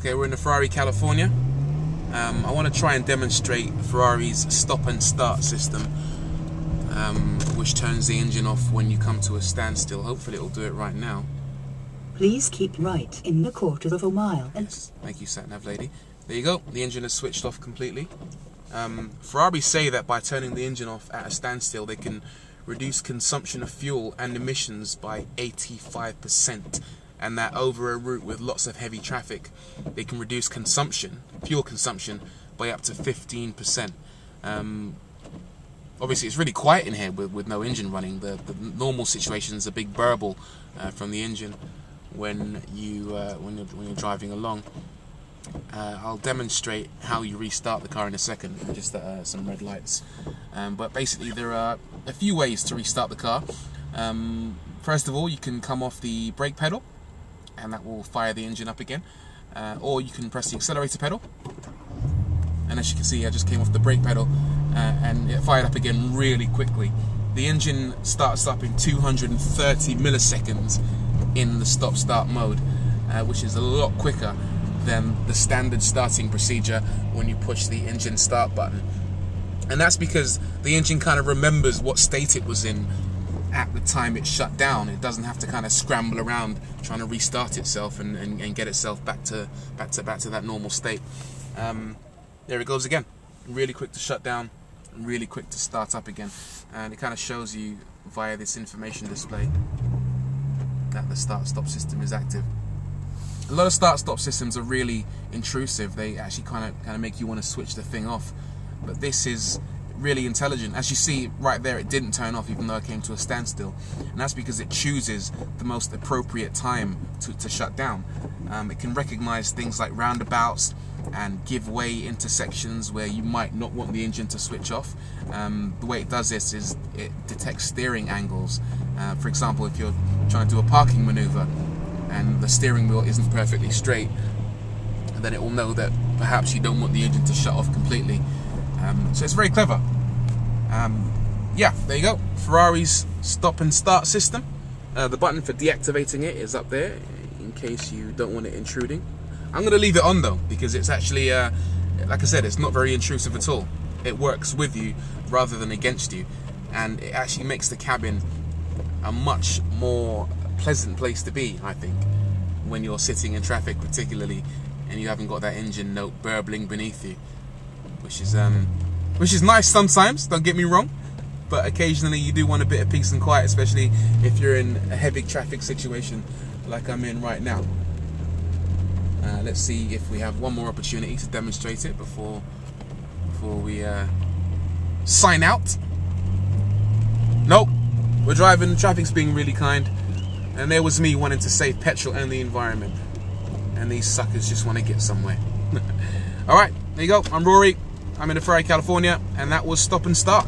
Okay, we're in the Ferrari California. I want to try and demonstrate Ferrari's stop and start system, which turns the engine off when you come to a standstill. Hopefully it'll do it right now. Please keep right in the quarter of a mile. Yes, thank you, sat-nav lady. There you go, the engine is switched off completely. Ferrari say that by turning the engine off at a standstill, they can reduce consumption of fuel and emissions by 85%. And that over a route with lots of heavy traffic, they can reduce fuel consumption, by up to 15%. Obviously, it's really quiet in here with no engine running. The normal situation is a big burble from the engine when you're driving along. I'll demonstrate how you restart the car in a second. Just some red lights. But basically, there are a few ways to restart the car. First of all, you can come off the brake pedal, and that will fire the engine up again. Or you can press the accelerator pedal, and as you can see, I just came off the brake pedal and it fired up again really quickly. The engine starts up in 230 milliseconds in the stop-start mode, which is a lot quicker than the standard starting procedure when you push the engine start button. And that's because the engine kind of remembers what state it was in at the time it shut down. It doesn't have to kind of scramble around trying to restart itself and get itself back to that normal state. There it goes again. Really quick to shut down, really quick to start up again. And it kind of shows you via this information display that the start-stop system is active. A lot of start-stop systems are really intrusive. They actually kind of make you want to switch the thing off. But this is really intelligent. As you see right there, it didn't turn off even though it came to a standstill, and that's because it chooses the most appropriate time to shut down. It can recognize things like roundabouts and give way intersections where you might not want the engine to switch off. The way it does this is it detects steering angles. For example, if you're trying to do a parking maneuver and the steering wheel isn't perfectly straight, then it will know that perhaps you don't want the engine to shut off completely. So it's very clever. Yeah, there you go. Ferrari's stop and start system. The button for deactivating it is up there in case you don't want it intruding. I'm going to leave it on though, because it's actually, like I said, it's not very intrusive at all. It works with you rather than against you, and it actually makes the cabin a much more pleasant place to be, I think, when you're sitting in traffic particularly, and you haven't got that engine note burbling beneath you. Which is nice sometimes, don't get me wrong, but occasionally you do want a bit of peace and quiet, especially if you're in a heavy traffic situation like I'm in right now. Let's see if we have one more opportunity to demonstrate it before we sign out. Nope, we're driving, traffic's being really kind, and there was me wanting to save petrol and the environment, and these suckers just want to get somewhere. Alright, there you go, I'm Rory. I'm in the Ferrari California, and that was Stop and Start.